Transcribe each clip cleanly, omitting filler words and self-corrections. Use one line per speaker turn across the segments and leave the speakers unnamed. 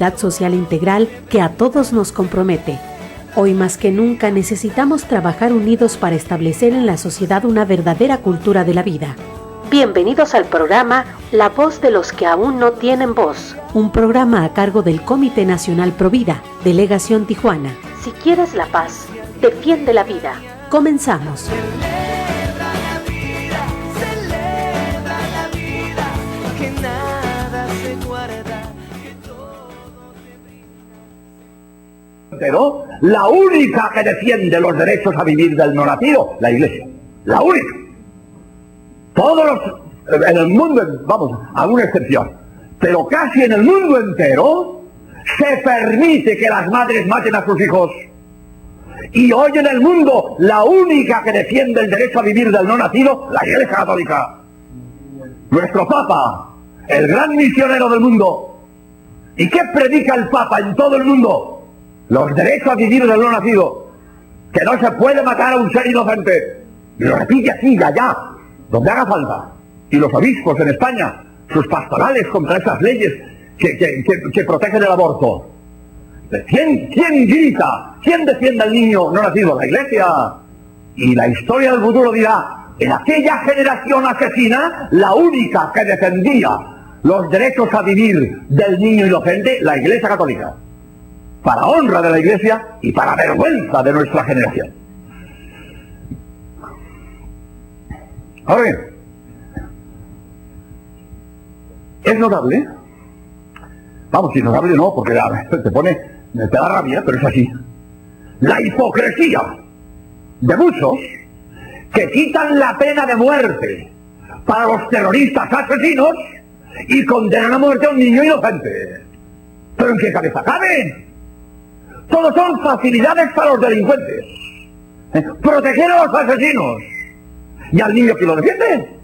social integral que a todos nos compromete. Hoy más que nunca necesitamos trabajar unidos para establecer en la sociedad una verdadera cultura de la vida. Bienvenidos al programa La Voz de los que aún no tienen voz, un programa a cargo del Comité Nacional Provida, Delegación Tijuana. Si quieres la paz, defiende la vida. Comenzamos.
Pero la única que defiende los derechos a vivir del no nacido, la Iglesia. La única. Todos los, en el mundo, vamos, alguna excepción, pero casi en el mundo entero se permite que las madres maten a sus hijos. Y hoy en el mundo, la única que defiende el derecho a vivir del no nacido, la Iglesia Católica. Nuestro Papa, el gran misionero del mundo. ¿Y qué predica el Papa en todo el mundo? Los derechos a vivir del no nacido, que no se puede matar a un ser inocente. Y lo repite aquí y allá, donde haga falta. Y los obispos en España, sus pastorales contra esas leyes que protegen el aborto. ¿Quién grita? ¿Quién defiende al niño no nacido? La Iglesia. Y la historia del futuro dirá, en aquella generación asesina, la única que defendía los derechos a vivir del niño inocente, la Iglesia Católica. Para honra de la Iglesia y para vergüenza de nuestra generación. Ahora bien, es notable, vamos, si notable no, porque te da rabia, pero es así, la hipocresía de muchos que quitan la pena de muerte para los terroristas asesinos y condenan a muerte a un niño inocente. ¿Pero en qué cabeza cabe? Todos son facilidades para los delincuentes. Proteger a los asesinos. ¿Y al niño que lo defiende?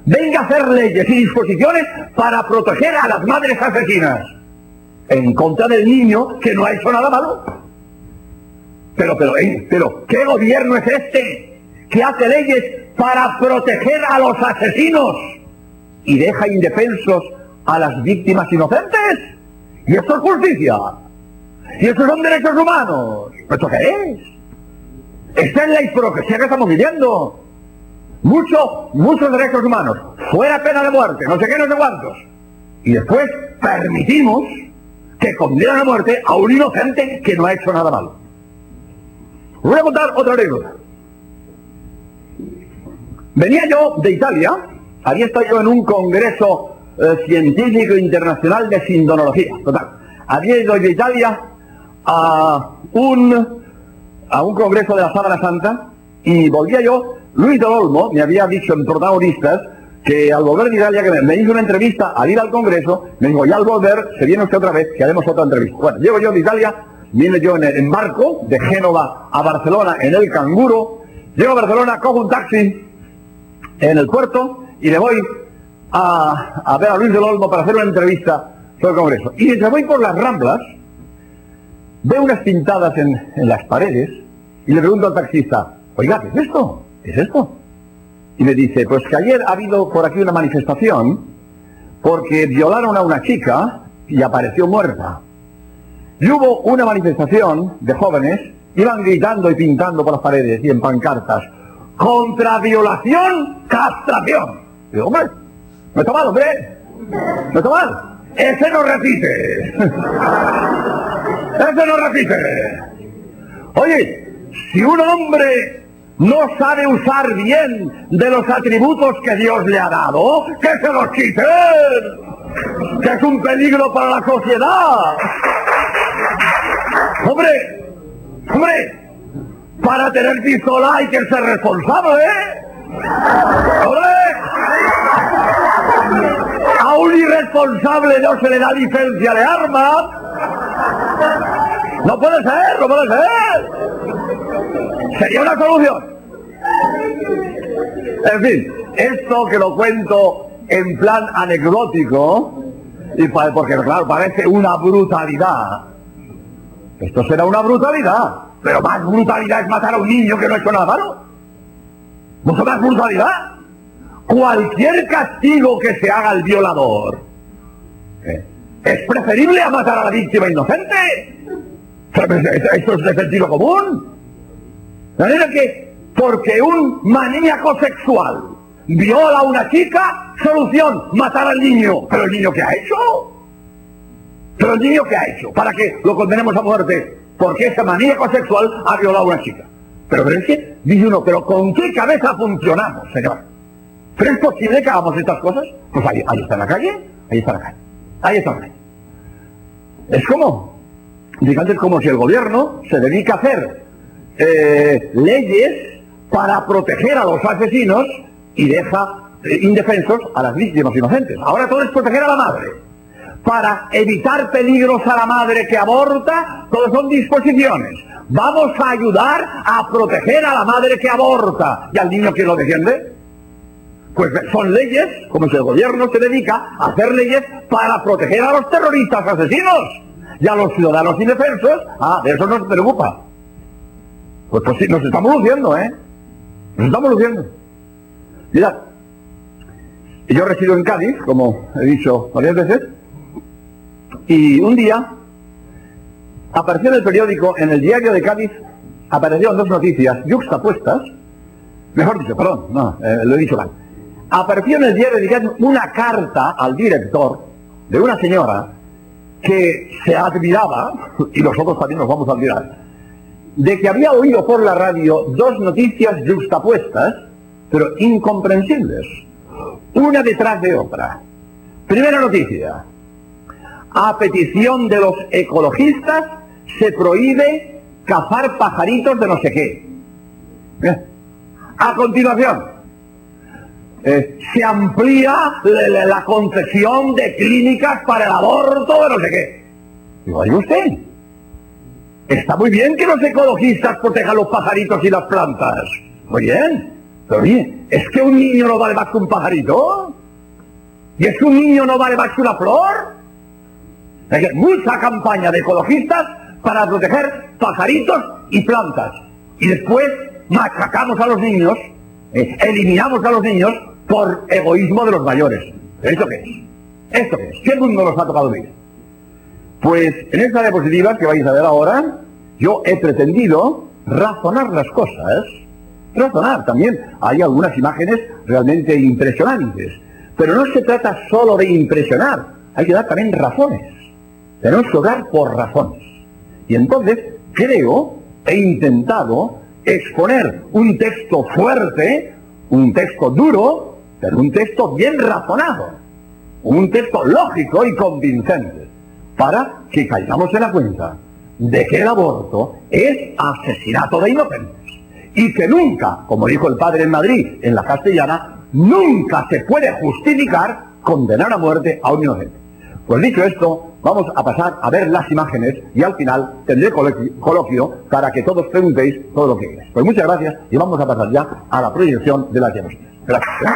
Venga a hacer leyes y disposiciones para proteger a las madres asesinas. En contra del niño que no ha hecho nada malo. Pero, ¿qué gobierno es este que hace leyes para proteger a los asesinos y deja indefensos a las víctimas inocentes? ¿Y esto es justicia? ¿Y esos son derechos humanos? ¿Esto qué es? Esta es la hipocresía que estamos viviendo. Muchos derechos humanos, fuera pena de muerte, no sé qué, no sé cuántos. Y después permitimos que condenan a muerte a un inocente que no ha hecho nada malo. Os voy a contar otra anécdota. Venía yo de Italia, había estado yo en un congreso científico internacional de sindonología. Total, había ido de Italia a un congreso de la Sábana Santa y volvía yo. Luis del Olmo me había dicho en Protagonistas que al volver de Italia, que me hizo una entrevista al ir al congreso, me dijo, ya al volver se viene usted otra vez, que haremos otra entrevista. Bueno, llego yo de Italia, vine yo en barco de Génova a Barcelona en el Canguro, llego a Barcelona, cojo un taxi en el puerto y le voy a ver a Luis del Olmo para hacer una entrevista sobre el congreso. Y mientras voy por las Ramblas, veo unas pintadas en las paredes y le pregunto al taxista, oiga, ¿qué es esto? ¿Qué es esto? Y me dice, pues que ayer ha habido por aquí una manifestación porque violaron a una chica y apareció muerta. Y hubo una manifestación de jóvenes, iban gritando y pintando por las paredes y en pancartas, contra violación, castración. Y digo, hombre, no está mal, hombre, no está mal. Ese no repite. Ese no repite. Oye, si un hombre no sabe usar bien de los atributos que Dios le ha dado, que se los quiten, que es un peligro para la sociedad. Hombre, para tener pistola hay que ser responsable, hombre. A un irresponsable no se le da licencia de armas. No puede ser. Sería una solución. En fin, esto que lo cuento en plan anecdótico, porque claro, parece una brutalidad. Esto será una brutalidad, pero más brutalidad es matar a un niño que no ha hecho nada malo. Mucho más brutalidad. Cualquier castigo que se haga al violador Es preferible a matar a la víctima inocente. Esto es de sentido común. De manera que, porque un maníaco sexual viola a una chica, solución, matar al niño. ¿Pero el niño qué ha hecho? ¿Pero el niño qué ha hecho? Para que lo condenemos a muerte, porque ese maníaco sexual ha violado a una chica. Pero es que, dice uno, ¿pero con qué cabeza funcionamos, señor? ¿Pero es posible que hagamos estas cosas? Pues ahí está la calle, ahí está la calle, ahí está la calle. Es como, fíjate, como si el gobierno se dedica a hacer leyes para proteger a los asesinos y deja indefensos a las víctimas inocentes. Ahora todo es proteger a la madre. Para evitar peligros a la madre que aborta, todas son disposiciones. Vamos a ayudar a proteger a la madre que aborta. ¿Y al niño quién lo defiende? Pues son leyes, como si el gobierno se dedica a hacer leyes para proteger a los terroristas asesinos y a los ciudadanos indefensos. De eso no se preocupa. Pues sí, nos estamos luciendo, Nos estamos luciendo. Mirad, yo resido en Cádiz, como he dicho varias veces, y un día apareció en el periódico, en el diario de Cádiz, aparecieron dos noticias yuxtapuestas, mejor dicho, perdón, no, lo he dicho mal. Apareció en el diario de Cádiz una carta al director de una señora que se admiraba, y nosotros también nos vamos a admirar, de que había oído por la radio dos noticias yuxtapuestas, pero incomprensibles, una detrás de otra. Primera noticia: a petición de los ecologistas se prohíbe cazar pajaritos de no sé qué. A continuación, se amplía la concesión de clínicas para el aborto de no sé qué. Digo, oye usted, está muy bien que los ecologistas protejan los pajaritos y las plantas. Muy bien, pero oye, ¿es que un niño no vale más que un pajarito? ¿Y es que un niño no vale más que una flor? Hay mucha campaña de ecologistas para proteger pajaritos y plantas. Y después machacamos a los niños, eliminamos a los niños por egoísmo de los mayores. ¿Esto qué es? ¿Esto qué es? ¿Qué mundo nos ha tocado vivir? Pues en esta diapositiva que vais a ver ahora, yo he pretendido razonar las cosas. Razonar también. Hay algunas imágenes realmente impresionantes. Pero no se trata solo de impresionar, hay que dar también razones. Tenemos que obrar por razones. Y entonces he intentado exponer un texto fuerte, un texto duro, pero un texto bien razonado, un texto lógico y convincente, para que caigamos en la cuenta de que el aborto es asesinato de inocentes y que nunca, como dijo el padre en Madrid, en la Castellana, nunca se puede justificar condenar a muerte a un inocente. Pues dicho esto, vamos a pasar a ver las imágenes y al final tendré coloquio para que todos preguntéis todo lo que queráis. Pues muchas gracias y vamos a pasar ya a la proyección de las diapositivas. Gracias.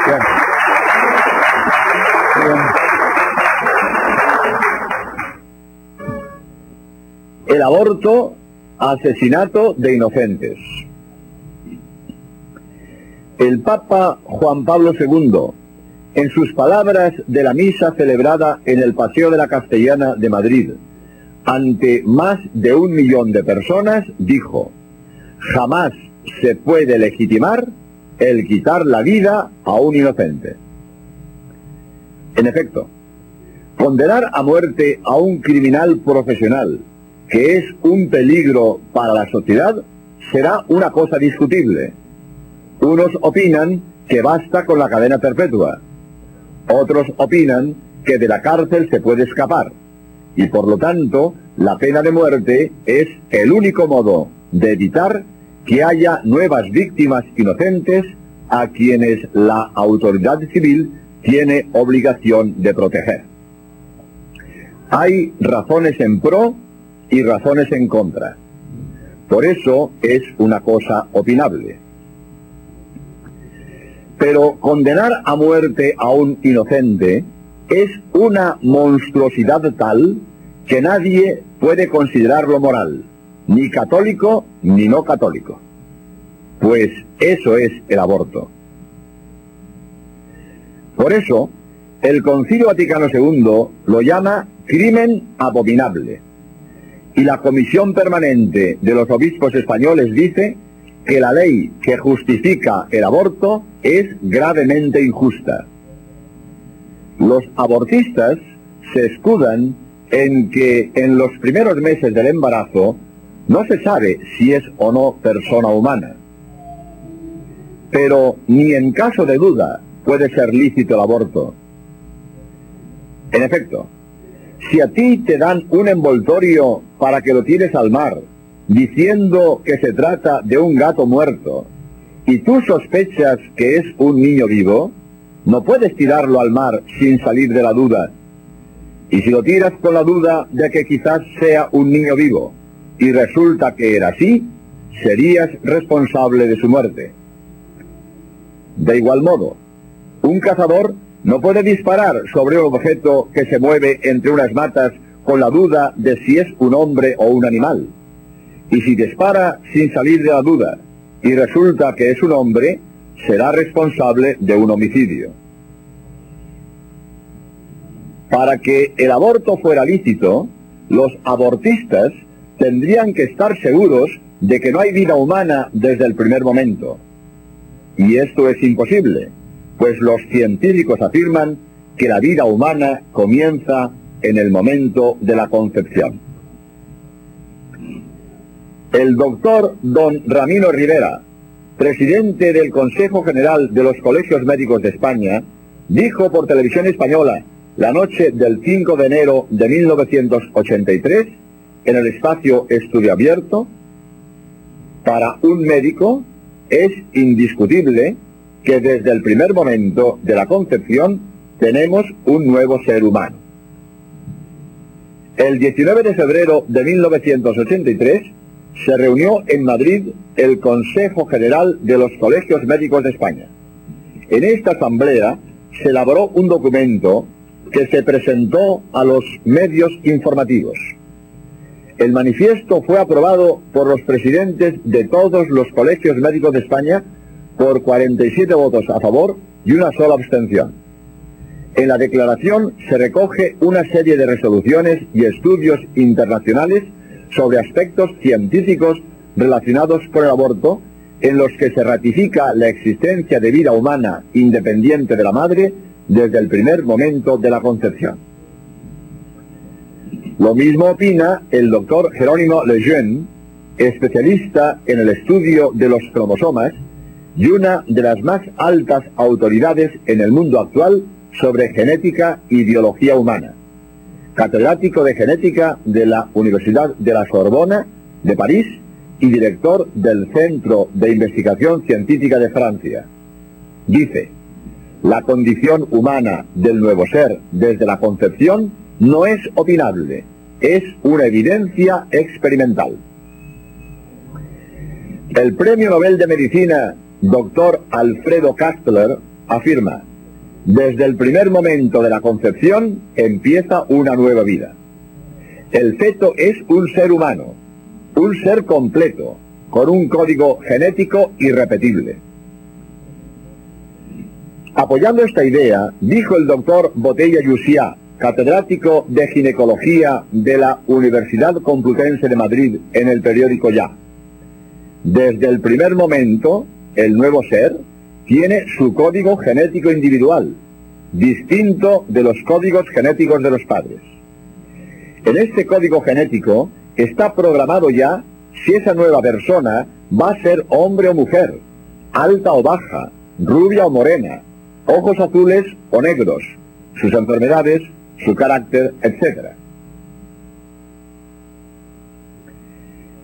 Bien. Bien. El aborto, asesinato de inocentes. El Papa Juan Pablo II, en sus palabras de la misa celebrada en el Paseo de la Castellana de Madrid, ante más de 1 millón de personas, dijo: jamás se puede legitimar el quitar la vida a un inocente. En efecto, condenar a muerte a un criminal profesional que es un peligro para la sociedad será una cosa discutible. Unos opinan que basta con la cadena perpetua, otros opinan que de la cárcel se puede escapar, y por lo tanto la pena de muerte es el único modo de evitar que haya nuevas víctimas inocentes a quienes la autoridad civil tiene obligación de proteger. Hay razones en pro y razones en contra. Por eso es una cosa opinable. Pero condenar a muerte a un inocente es una monstruosidad tal que nadie puede considerarlo moral, ni católico ni no católico. Pues eso es el aborto. Por eso, el Concilio Vaticano II lo llama crimen abominable. Y la Comisión Permanente de los Obispos Españoles dice que la ley que justifica el aborto es gravemente injusta. Los abortistas se escudan en que en los primeros meses del embarazo no se sabe si es o no persona humana. Pero ni en caso de duda puede ser lícito el aborto. En efecto, si a ti te dan un envoltorio para que lo tires al mar, diciendo que se trata de un gato muerto, y tú sospechas que es un niño vivo, no puedes tirarlo al mar sin salir de la duda. Y si lo tiras con la duda de que quizás sea un niño vivo, y resulta que era así, serías responsable de su muerte. De igual modo, un cazador no puede disparar sobre un objeto que se mueve entre unas matas con la duda de si es un hombre o un animal. Y si dispara sin salir de la duda y resulta que es un hombre, será responsable de un homicidio. Para que el aborto fuera lícito, los abortistas tendrían que estar seguros de que no hay vida humana desde el primer momento. Y esto es imposible, pues los científicos afirman que la vida humana comienza en el momento de la concepción. El doctor don Ramiro Rivera, presidente del Consejo General de los Colegios Médicos de España, dijo por Televisión Española la noche del 5 de enero de 1983, en el espacio Estudio Abierto: para un médico es indiscutible que desde el primer momento de la concepción tenemos un nuevo ser humano. El 19 de febrero de 1983 se reunió en Madrid el Consejo General de los Colegios Médicos de España. En esta asamblea se elaboró un documento que se presentó a los medios informativos. El manifiesto fue aprobado por los presidentes de todos los colegios médicos de España por 47 votos a favor y una sola abstención. En la declaración se recoge una serie de resoluciones y estudios internacionales sobre aspectos científicos relacionados con el aborto, en los que se ratifica la existencia de vida humana independiente de la madre desde el primer momento de la concepción. Lo mismo opina el doctor Jerónimo Lejeune, especialista en el estudio de los cromosomas y una de las más altas autoridades en el mundo actual sobre genética y biología humana, catedrático de genética de la Universidad de la Sorbona de París y director del Centro de Investigación Científica de Francia. Dice: la condición humana del nuevo ser desde la concepción no es opinable, es una evidencia experimental. El Premio Nobel de Medicina, Dr. Alfredo Kastler, afirma: desde el primer momento de la concepción empieza una nueva vida. El feto es un ser humano, un ser completo, con un código genético irrepetible. Apoyando esta idea, dijo el doctor Botella Llucià, catedrático de ginecología de la Universidad Complutense de Madrid, en el periódico Ya: desde el primer momento, el nuevo ser tiene su código genético individual, distinto de los códigos genéticos de los padres. En este código genético está programado ya si esa nueva persona va a ser hombre o mujer, alta o baja, rubia o morena, ojos azules o negros, sus enfermedades, su carácter, etc.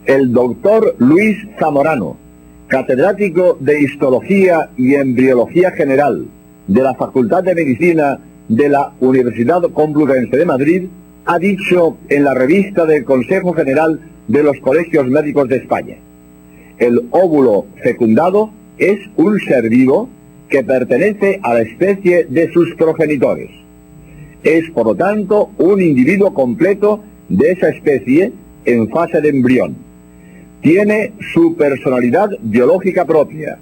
El doctor Luis Zamorano, catedrático de Histología y Embriología General de la Facultad de Medicina de la Universidad Complutense de Madrid, ha dicho en la revista del Consejo General de los Colegios Médicos de España: el óvulo fecundado es un ser vivo que pertenece a la especie de sus progenitores. Es, por lo tanto, un individuo completo de esa especie en fase de embrión. Tiene su personalidad biológica propia,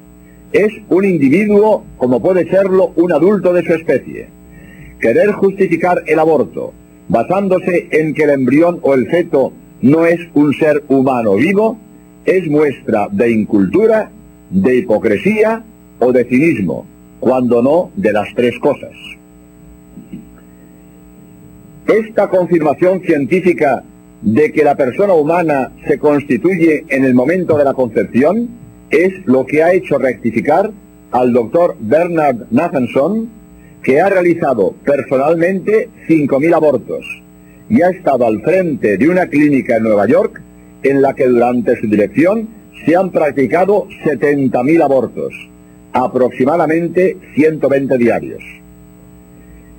es un individuo como puede serlo un adulto de su especie. Querer justificar el aborto basándose en que el embrión o el feto no es un ser humano vivo es muestra de incultura, de hipocresía o de cinismo, cuando no de las tres cosas. Esta confirmación científica de que la persona humana se constituye en el momento de la concepción es lo que ha hecho rectificar al doctor Bernard Nathanson, que ha realizado personalmente 5.000 abortos y ha estado al frente de una clínica en Nueva York en la que durante su dirección se han practicado 70.000 abortos, aproximadamente 120 diarios.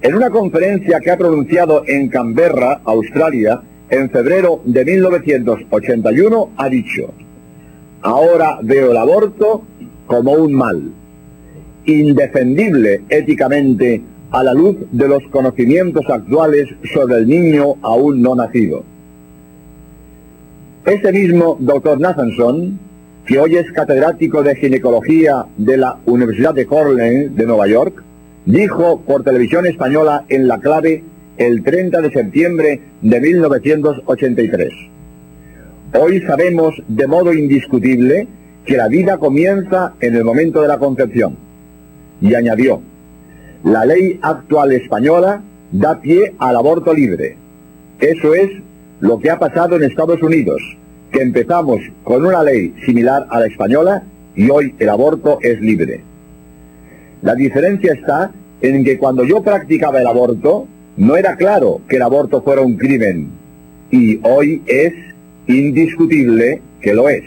En una conferencia que ha pronunciado en Canberra, Australia, en febrero de 1981, ha dicho: ahora veo el aborto como un mal, indefendible éticamente a la luz de los conocimientos actuales sobre el niño aún no nacido. Ese mismo doctor Nathanson, que hoy es catedrático de ginecología de la Universidad de Cornell de Nueva York, dijo por televisión española en La Clave el 30 de septiembre de 1983: hoy sabemos de modo indiscutible que la vida comienza en el momento de la concepción. Y añadió: la ley actual española da pie al aborto libre. Eso es lo que ha pasado en Estados Unidos, que empezamos con una ley similar a la española y hoy el aborto es libre. La diferencia está en que cuando yo practicaba el aborto, no era claro que el aborto fuera un crimen, y hoy es indiscutible que lo es.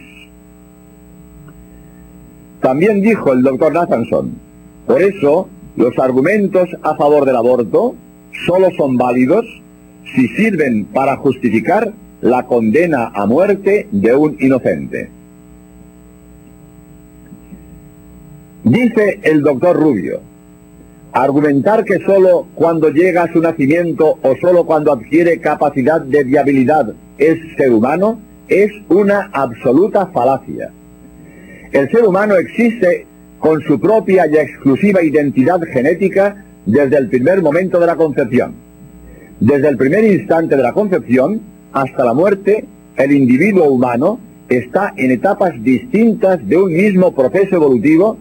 También dijo el doctor Nathanson: por eso, los argumentos a favor del aborto solo son válidos si sirven para justificar la condena a muerte de un inocente. Dice el doctor Rubio: argumentar que solo cuando llega a su nacimiento o solo cuando adquiere capacidad de viabilidad es ser humano es una absoluta falacia. El ser humano existe con su propia y exclusiva identidad genética desde el primer momento de la concepción. Desde el primer instante de la concepción hasta la muerte, el individuo humano está en etapas distintas de un mismo proceso evolutivo,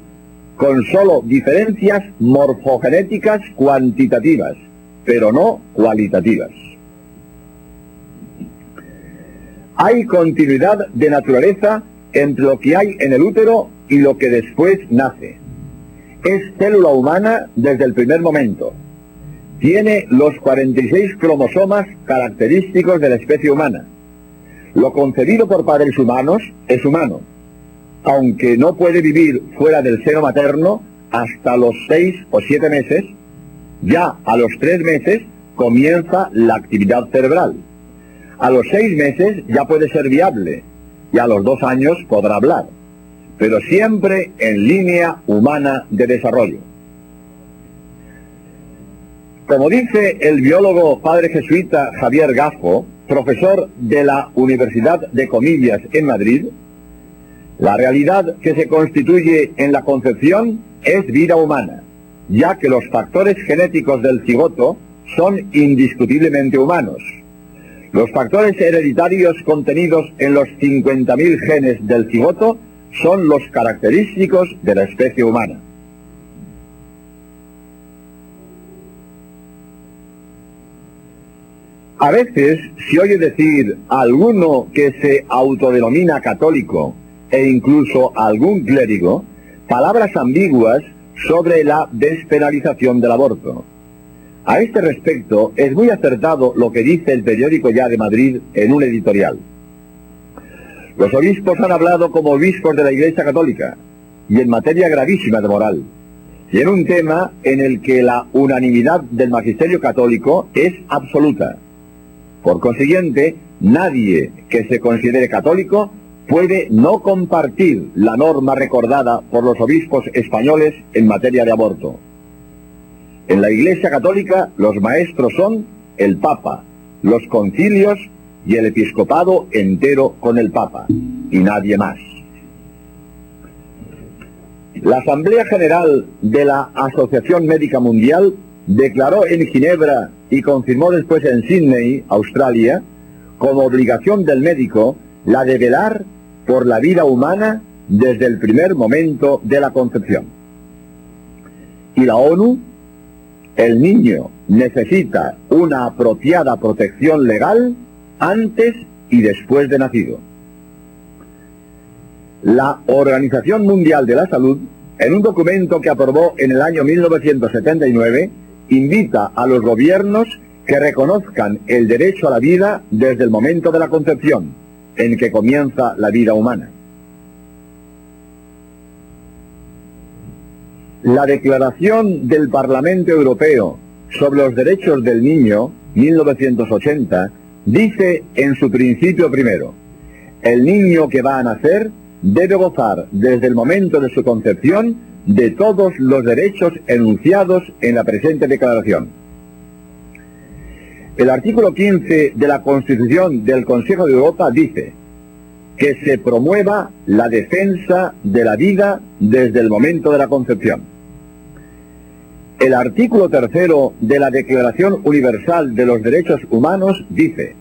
con solo diferencias morfogenéticas cuantitativas, pero no cualitativas. Hay continuidad de naturaleza entre lo que hay en el útero y lo que después nace. Es célula humana desde el primer momento. Tiene los 46 cromosomas característicos de la especie humana. Lo concebido por padres humanos es humano, aunque no puede vivir fuera del seno materno hasta los 6 o 7 meses. Ya a los 3 meses comienza la actividad cerebral. A los 6 meses ya puede ser viable y a los 2 años podrá hablar, pero siempre en línea humana de desarrollo. Como dice el biólogo padre jesuita Javier Gaffo, profesor de la Universidad de Comillas en Madrid, la realidad que se constituye en la concepción es vida humana, ya que los factores genéticos del cigoto son indiscutiblemente humanos. Los factores hereditarios contenidos en los 50.000 genes del cigoto son los característicos de la especie humana. A veces se oye decir a alguno que se autodenomina católico e incluso a algún clérigo palabras ambiguas sobre la despenalización del aborto. A este respecto es muy acertado lo que dice el periódico Ya de Madrid en un editorial. Los obispos han hablado como obispos de la Iglesia Católica y en materia gravísima de moral, y en un tema en el que la unanimidad del magisterio católico es absoluta. Por consiguiente, nadie que se considere católico puede no compartir la norma recordada por los obispos españoles en materia de aborto. En la Iglesia Católica los maestros son el Papa, los concilios y el episcopado entero con el Papa, y nadie más. La Asamblea General de la Asociación Médica Mundial declaró en Ginebra y confirmó después en Sydney, Australia, como obligación del médico la de velar por la vida humana desde el primer momento de la concepción. Y la ONU, el niño necesita una apropiada protección legal antes y después de nacido. La Organización Mundial de la Salud, en un documento que aprobó en el año 1979, invita a los gobiernos que reconozcan el derecho a la vida desde el momento de la concepción, en que comienza la vida humana. La Declaración del Parlamento Europeo sobre los Derechos del Niño, 1980, dice en su principio primero: el niño que va a nacer debe gozar desde el momento de su concepción de todos los derechos enunciados en la presente declaración. El artículo 15 de la Constitución del Consejo de Europa dice que se promueva la defensa de la vida desde el momento de la concepción. El artículo 3 de la Declaración Universal de los Derechos Humanos dice: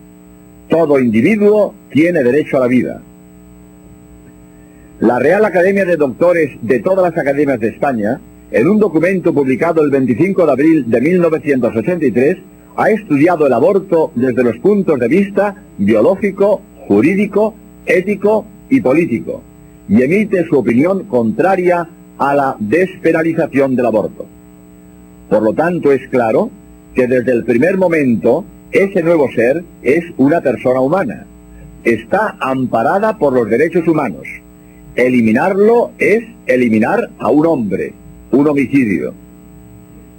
todo individuo tiene derecho a la vida. La Real Academia de Doctores de todas las academias de España, en un documento publicado el 25 de abril de 1983, ha estudiado el aborto desde los puntos de vista biológico, jurídico, ético y político, y emite su opinión contraria a la despenalización del aborto. Por lo tanto, es claro que desde el primer momento ese nuevo ser es una persona humana. Está amparada por los derechos humanos. Eliminarlo es eliminar a un hombre, un homicidio.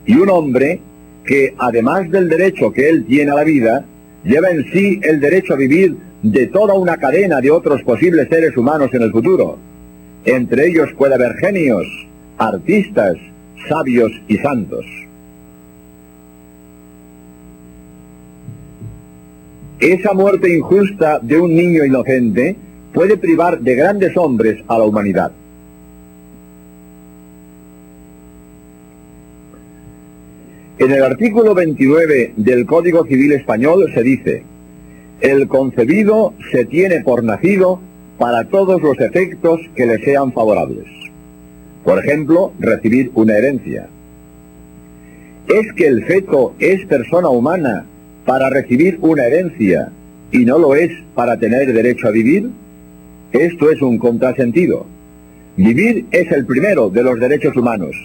Y un hombre que, además del derecho que él tiene a la vida, lleva en sí el derecho a vivir de toda una cadena de otros posibles seres humanos en el futuro. Entre ellos puede haber genios, artistas, sabios y santos. Esa muerte injusta de un niño inocente puede privar de grandes hombres a la humanidad. En el artículo 29 del Código Civil Español se dice: el concebido se tiene por nacido para todos los efectos que le sean favorables. Por ejemplo, recibir una herencia. ¿Es que el feto es persona humana para recibir una herencia y no lo es para tener derecho a vivir? Esto es un contrasentido. Vivir es el primero de los derechos humanos,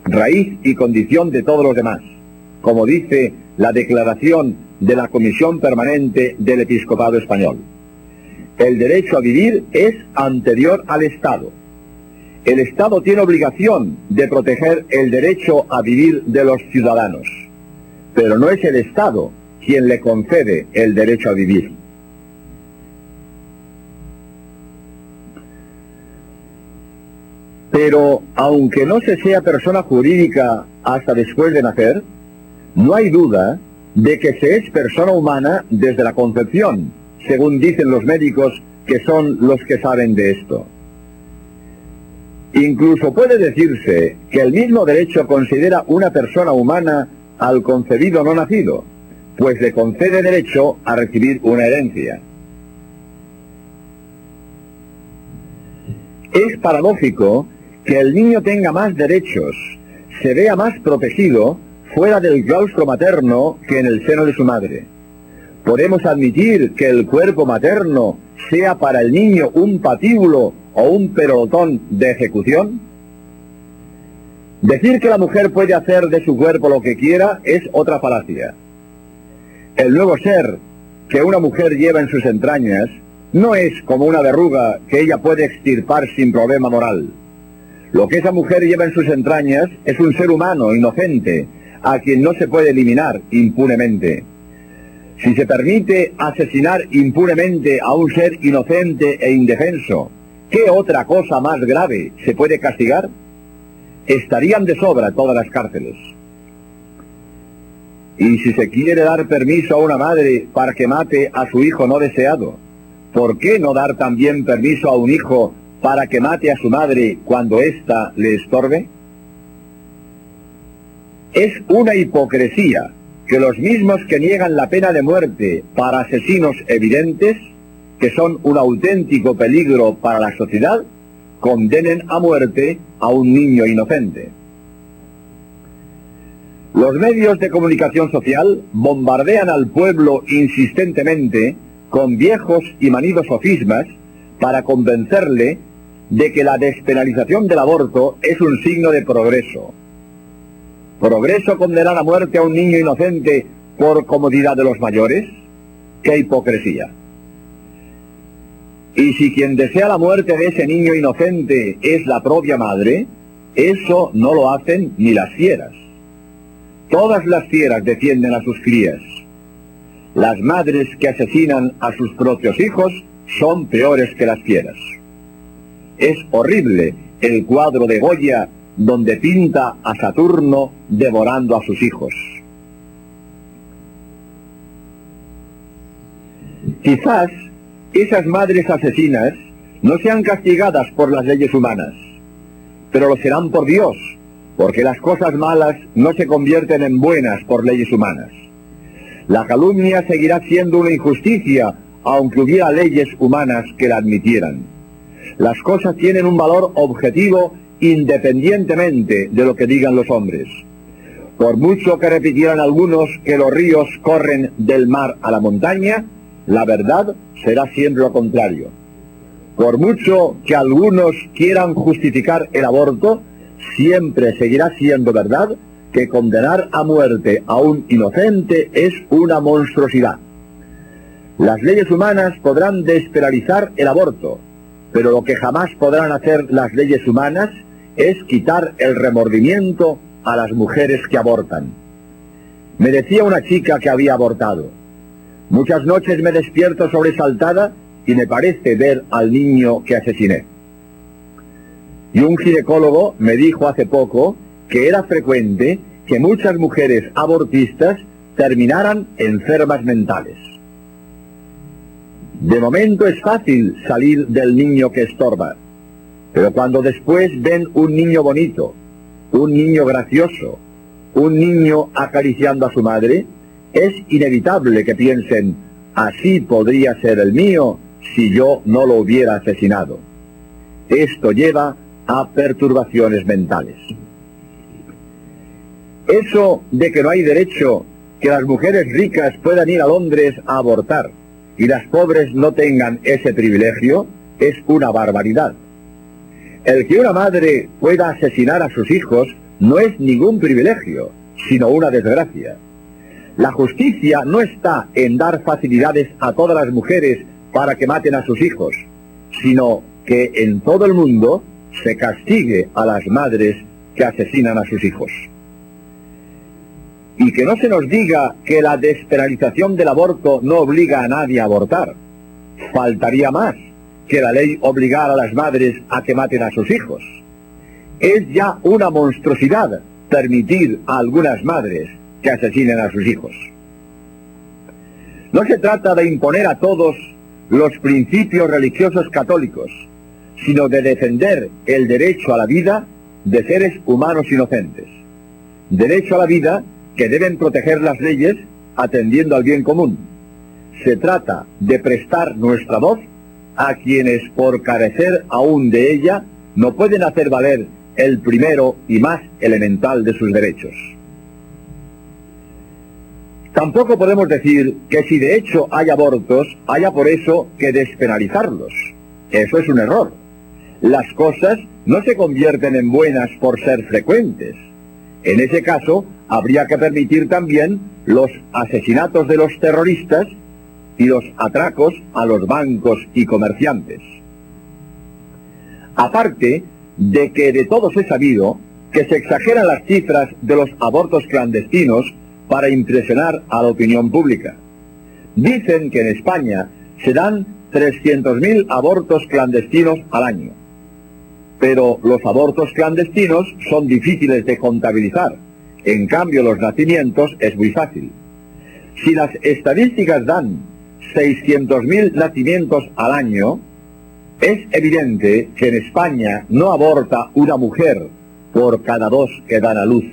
raíz y condición de todos los demás, como dice la declaración de la Comisión Permanente del Episcopado Español. El derecho a vivir es anterior al Estado. El Estado tiene obligación de proteger el derecho a vivir de los ciudadanos, pero no es el Estado quien le concede el derecho a vivir. Pero, aunque no se sea persona jurídica hasta después de nacer, no hay duda de que se es persona humana desde la concepción, según dicen los médicos que son los que saben de esto. Incluso puede decirse que el mismo derecho considera una persona humana al concebido no nacido, pues le concede derecho a recibir una herencia. Es paradójico que el niño tenga más derechos, se vea más protegido fuera del claustro materno que en el seno de su madre. ¿Podemos admitir que el cuerpo materno sea para el niño un patíbulo o un pelotón de ejecución? Decir que la mujer puede hacer de su cuerpo lo que quiera es otra falacia. El nuevo ser que una mujer lleva en sus entrañas no es como una verruga que ella puede extirpar sin problema moral. Lo que esa mujer lleva en sus entrañas es un ser humano inocente, a quien no se puede eliminar impunemente. Si se permite asesinar impunemente a un ser inocente e indefenso, ¿qué otra cosa más grave se puede castigar? Estarían de sobra todas las cárceles. Y si se quiere dar permiso a una madre para que mate a su hijo no deseado, ¿por qué no dar también permiso a un hijo para que mate a su madre cuando ésta le estorbe? Es una hipocresía que los mismos que niegan la pena de muerte para asesinos evidentes, que son un auténtico peligro para la sociedad, condenen a muerte a un niño inocente. Los medios de comunicación social bombardean al pueblo insistentemente con viejos y manidos sofismas para convencerle de que la despenalización del aborto es un signo de progreso. ¿Progreso condenar a muerte a un niño inocente por comodidad de los mayores? ¡Qué hipocresía! Y si quien desea la muerte de ese niño inocente es la propia madre, eso no lo hacen ni las fieras. Todas las fieras defienden a sus crías. Las madres que asesinan a sus propios hijos son peores que las fieras. Es horrible el cuadro de Goya donde pinta a Saturno devorando a sus hijos. Quizás esas madres asesinas no sean castigadas por las leyes humanas, pero lo serán por Dios, porque las cosas malas no se convierten en buenas por leyes humanas. La calumnia seguirá siendo una injusticia, aunque hubiera leyes humanas que la admitieran. Las cosas tienen un valor objetivo independientemente de lo que digan los hombres. Por mucho que repitieran algunos que los ríos corren del mar a la montaña, la verdad será siempre lo contrario. Por mucho que algunos quieran justificar el aborto, siempre seguirá siendo verdad que condenar a muerte a un inocente es una monstruosidad. Las leyes humanas podrán despenalizar el aborto, pero lo que jamás podrán hacer las leyes humanas es quitar el remordimiento a las mujeres que abortan. Me decía una chica que había abortado: muchas noches me despierto sobresaltada y me parece ver al niño que asesiné. Y un ginecólogo me dijo hace poco que era frecuente que muchas mujeres abortistas terminaran enfermas mentales. De momento es fácil salir del niño que estorba, pero cuando después ven un niño bonito, un niño gracioso, un niño acariciando a su madre, es inevitable que piensen: así podría ser el mío si yo no lo hubiera asesinado. Esto lleva a perturbaciones mentales. Eso de que no hay derecho que las mujeres ricas puedan ir a Londres a abortar y las pobres no tengan ese privilegio es una barbaridad. El que una madre pueda asesinar a sus hijos no es ningún privilegio, sino una desgracia. La justicia no está en dar facilidades a todas las mujeres para que maten a sus hijos, sino que en todo el mundo se castigue a las madres que asesinan a sus hijos. Y que no se nos diga que la despenalización del aborto no obliga a nadie a abortar. Faltaría más que la ley obligara a las madres a que maten a sus hijos. Es ya una monstruosidad permitir a algunas madres que asesinen a sus hijos. No se trata de imponer a todos los principios religiosos católicos, sino de defender el derecho a la vida de seres humanos inocentes. Derecho a la vida que deben proteger las leyes atendiendo al bien común. Se trata de prestar nuestra voz a quienes, por carecer aún de ella, no pueden hacer valer el primero y más elemental de sus derechos. Tampoco podemos decir que si de hecho hay abortos, haya por eso que despenalizarlos. Eso es un error. Las cosas no se convierten en buenas por ser frecuentes. En ese caso, habría que permitir también los asesinatos de los terroristas y los atracos a los bancos y comerciantes. Aparte de que de todos es sabido que se exageran las cifras de los abortos clandestinos para impresionar a la opinión pública. Dicen que en España se dan 300.000 abortos clandestinos al año. Pero los abortos clandestinos son difíciles de contabilizar. En cambio, los nacimientos es muy fácil. Si las estadísticas dan 600.000 nacimientos al año, Es evidente que en España no aborta una mujer por cada 2 que dan a luz.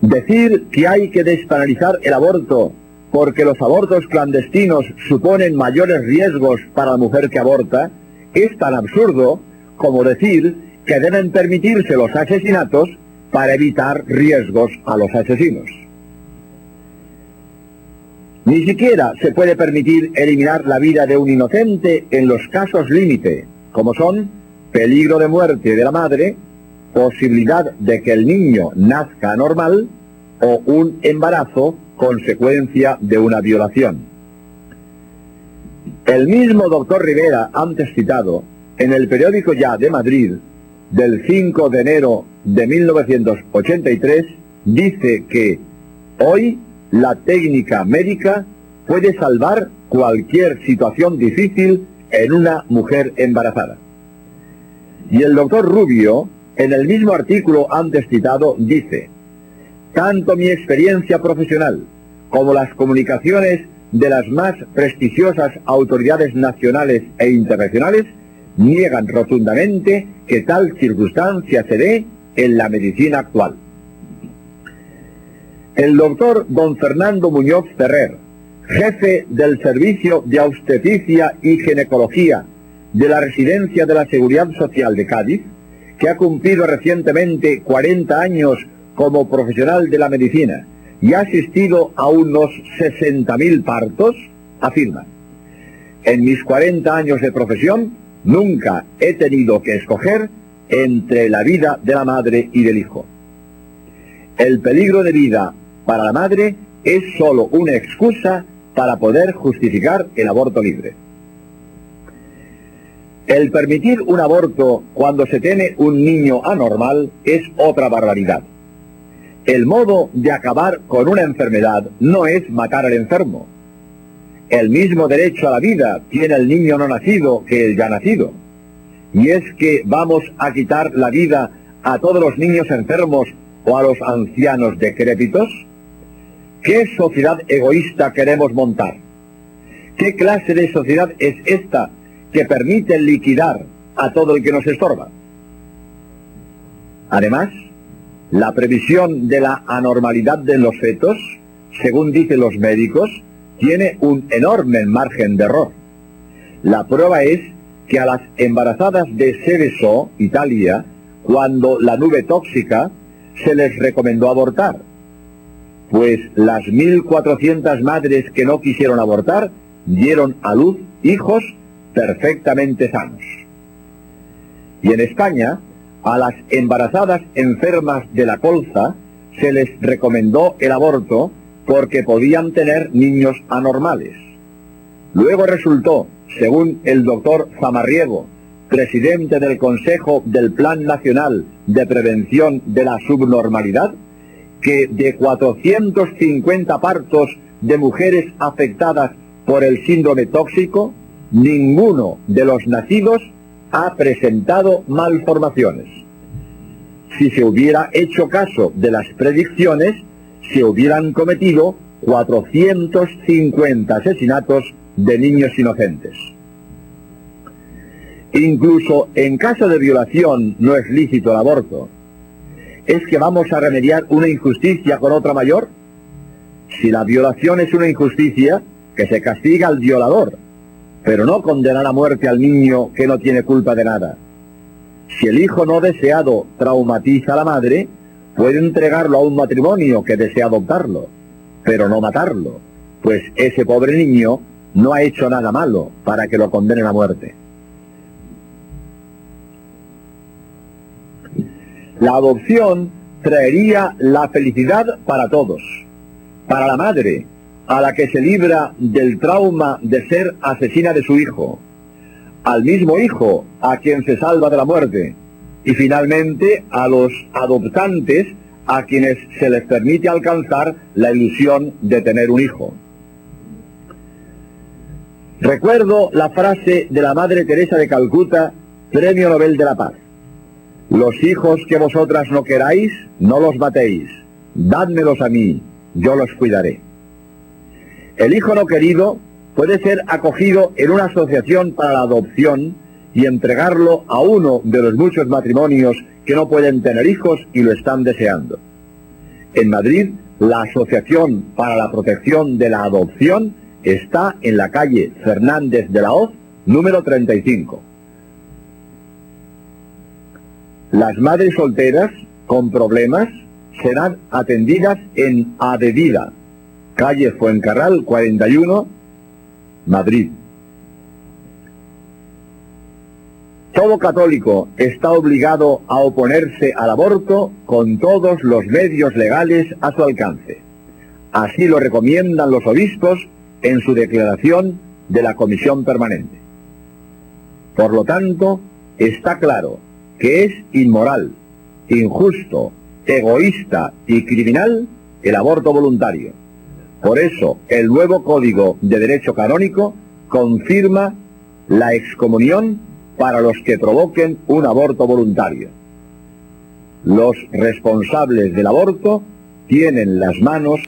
Decir que hay que despenalizar el aborto porque los abortos clandestinos suponen mayores riesgos para la mujer que aborta es tan absurdo como decir que deben permitirse los asesinatos para evitar riesgos a los asesinos. Ni siquiera se puede permitir eliminar la vida de un inocente en los casos límite, como son peligro de muerte de la madre, posibilidad de que el niño nazca anormal o un embarazo consecuencia de una violación. El mismo doctor Rivera, antes citado, en el periódico Ya de Madrid, del 5 de enero de 1983, dice que hoy la técnica médica puede salvar cualquier situación difícil en una mujer embarazada. Y el doctor Rubio, en el mismo artículo antes citado, dice: tanto mi experiencia profesional como las comunicaciones de las más prestigiosas autoridades nacionales e internacionales niegan rotundamente que tal circunstancia se dé en la medicina actual. El doctor don Fernando Muñoz Ferrer, jefe del Servicio de Obstetricia y Ginecología de la Residencia de la Seguridad Social de Cádiz, que ha cumplido recientemente 40 años como profesional de la medicina y ha asistido a unos 60.000 partos, afirma: en mis 40 años de profesión nunca he tenido que escoger entre la vida de la madre y del hijo. El peligro de vida para la madre es solo una excusa para poder justificar el aborto libre. El permitir un aborto cuando se tiene un niño anormal es otra barbaridad. El modo de acabar con una enfermedad no es matar al enfermo. El mismo derecho a la vida tiene el niño no nacido que el ya nacido. ¿Y es que vamos a quitar la vida a todos los niños enfermos o a los ancianos decrépitos? ¿Qué sociedad egoísta queremos montar? ¿Qué clase de sociedad es esta que permite liquidar a todo el que nos estorba? Además, la previsión de la anormalidad de los fetos, según dicen los médicos, tiene un enorme margen de error. La prueba es que a las embarazadas de Seveso, Italia, cuando la nube tóxica, se les recomendó abortar, pues las 1.400 madres que no quisieron abortar dieron a luz hijos perfectamente sanos. Y en España, a las embarazadas enfermas de la colza se les recomendó el aborto porque podían tener niños anormales. Luego resultó, según el doctor Zamarriego, presidente del Consejo del Plan Nacional de Prevención de la Subnormalidad, que de 450 partos de mujeres afectadas por el síndrome tóxico, ninguno de los nacidos ha presentado malformaciones. Si se hubiera hecho caso de las predicciones, se hubieran cometido 450 asesinatos de niños inocentes. Incluso en caso de violación no es lícito el aborto. ¿Es que vamos a remediar una injusticia con otra mayor? Si la violación es una injusticia, que se castiga al violador, pero no condenar a muerte al niño que no tiene culpa de nada. Si el hijo no deseado traumatiza a la madre, puede entregarlo a un matrimonio que desea adoptarlo, pero no matarlo, pues ese pobre niño no ha hecho nada malo para que lo condenen a muerte. La adopción traería la felicidad para todos. Para la madre, a la que se libra del trauma de ser asesina de su hijo, al mismo hijo a quien se salva de la muerte, y finalmente a los adoptantes a quienes se les permite alcanzar la ilusión de tener un hijo. Recuerdo la frase de la Madre Teresa de Calcuta, Premio Nobel de la Paz: los hijos que vosotras no queráis, no los matéis, dádmelos a mí, yo los cuidaré. El hijo no querido puede ser acogido en una asociación para la adopción y entregarlo a uno de los muchos matrimonios que no pueden tener hijos y lo están deseando. En Madrid, la Asociación para la Protección de la Adopción está en la calle Fernández de la Hoz, número 35. Las madres solteras con problemas serán atendidas en Adedida, calle Fuencarral 41, Madrid. Todo católico está obligado a oponerse al aborto con todos los medios legales a su alcance. Así lo recomiendan los obispos en su declaración de la Comisión Permanente. Por lo tanto, está claro que es inmoral, injusto, egoísta y criminal el aborto voluntario. Por eso, el nuevo Código de Derecho Canónico confirma la excomunión para los que provoquen un aborto voluntario. Los responsables del aborto tienen las manos.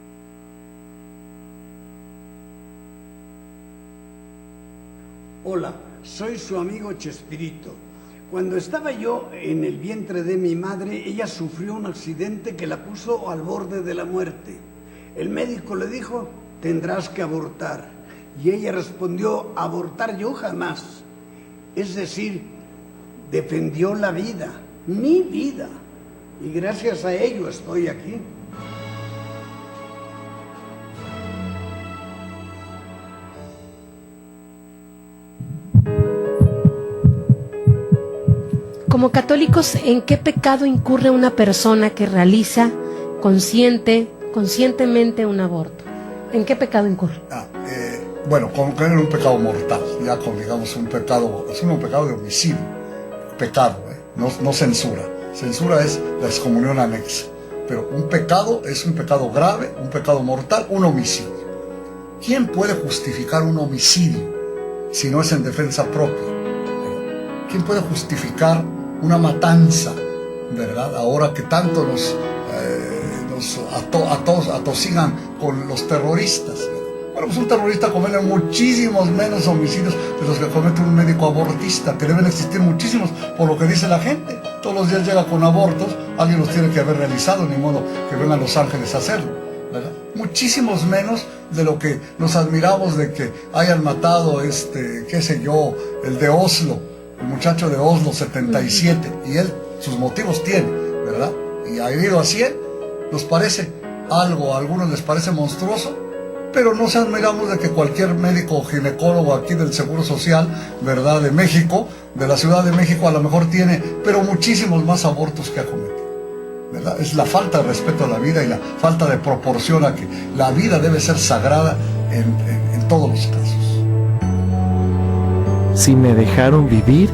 Hola, soy su amigo Chespirito. Cuando estaba yo en el vientre de mi madre, ella sufrió un accidente que la puso al borde de la muerte. El médico le dijo, tendrás que abortar. Y ella respondió, abortar yo jamás. Es decir, defendió la vida, mi vida. Y gracias a ello estoy aquí.
Como católicos, ¿en qué pecado incurre una persona que realiza conscientemente un aborto? ¿En qué pecado incurre?
Bueno, con caer en un pecado mortal, ya con, digamos, un pecado, es un pecado de homicidio, pecado, no censura. Censura es la excomunión anexa, pero un pecado es un pecado grave, un pecado mortal, un homicidio. ¿Quién puede justificar un homicidio si no es en defensa propia? ¿Quién puede justificar una matanza, verdad? Ahora que tanto nos atosigan con los terroristas. Bueno, pues un terrorista comete muchísimos menos homicidios de los que comete un médico abortista, que deben existir muchísimos, por lo que dice la gente. Todos los días llega con abortos, alguien los tiene que haber realizado, ni modo que vengan los ángeles a hacerlo, ¿verdad? Muchísimos menos de lo que nos admiramos de que hayan matado, qué sé yo, el de Oslo, el muchacho de Oslo 77, y él sus motivos tiene, ¿verdad? Y ha herido a 100, nos parece algo, a algunos les parece monstruoso, pero no se admiramos de que cualquier médico o ginecólogo aquí del Seguro Social, ¿verdad?, de México, de la Ciudad de México, a lo mejor tiene, pero muchísimos más abortos que ha cometido, ¿verdad? Es la falta de respeto a la vida y la falta de proporción a que la vida debe ser sagrada en todos los casos.
Si me dejaron vivir,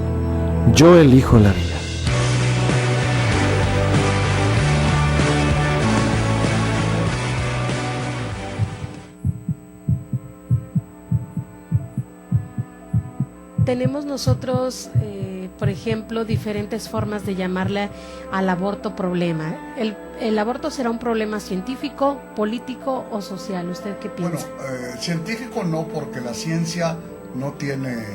yo elijo la vida.
Tenemos nosotros, por ejemplo, diferentes formas de llamarle al aborto problema. ¿El aborto será un problema científico, político o social? ¿Usted qué piensa?
Bueno, científico no, porque la ciencia no tiene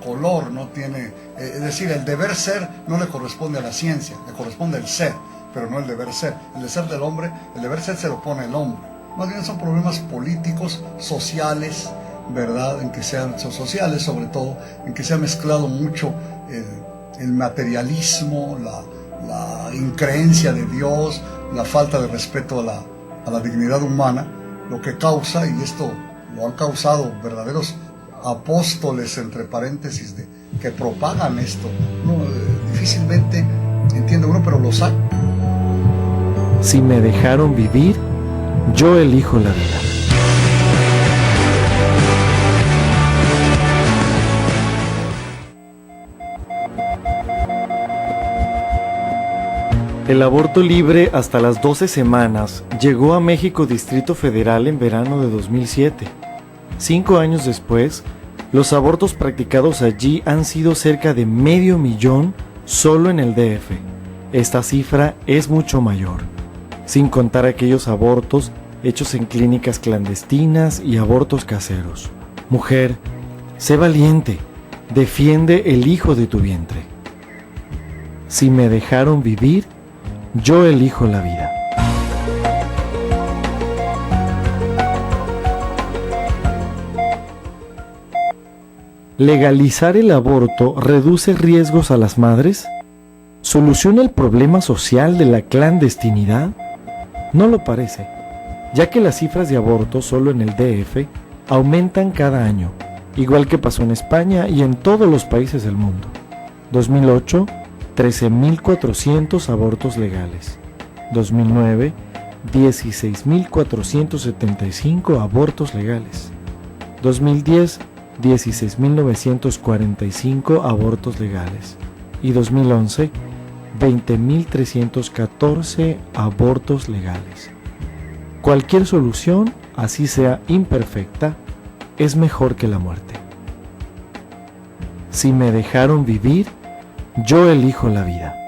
color, no tiene... es decir, el deber ser no le corresponde a la ciencia, le corresponde el ser, pero no el deber ser. El ser del hombre, el deber ser se lo pone el hombre. Más bien son problemas políticos, sociales, ¿verdad? En que sean sociales, sobre todo, en que se ha mezclado mucho el materialismo, la increencia de Dios, la falta de respeto a la dignidad humana, lo que causa, y esto lo han causado verdaderos apóstoles, entre paréntesis, que propagan esto. Difícilmente entiende uno, pero los hay.
Si me dejaron vivir, yo elijo la vida. El aborto libre hasta las 12 semanas llegó a México Distrito Federal en verano de 2007. 5 años después, los abortos practicados allí han sido cerca de 500,000 solo en el DF. Esta cifra es mucho mayor, sin contar aquellos abortos hechos en clínicas clandestinas y abortos caseros. Mujer, sé valiente, defiende el hijo de tu vientre. Si me dejaron vivir, yo elijo la vida. ¿Legalizar el aborto reduce riesgos a las madres? ¿Soluciona el problema social de la clandestinidad? No lo parece, ya que las cifras de abortos solo en el DF aumentan cada año, igual que pasó en España y en todos los países del mundo. 2008, 13.400 abortos legales. 2009, 16.475 abortos legales. 2010, 16.945 abortos legales. Y 2011, 20.314 abortos legales. Cualquier solución, así sea imperfecta, es mejor que la muerte. Si me dejaron vivir, yo elijo la vida.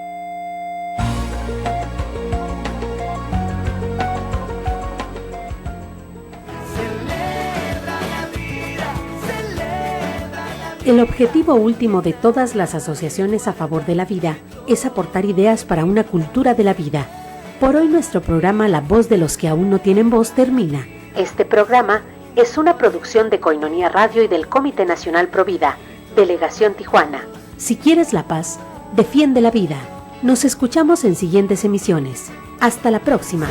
El objetivo último de todas las asociaciones a favor de la vida es aportar ideas para una cultura de la vida. Por hoy nuestro programa La Voz de los que aún no tienen voz termina. Este programa es una producción de Koinonia Radio y del Comité Nacional Provida, Delegación Tijuana. Si quieres la paz, defiende la vida. Nos escuchamos en siguientes emisiones. Hasta la próxima.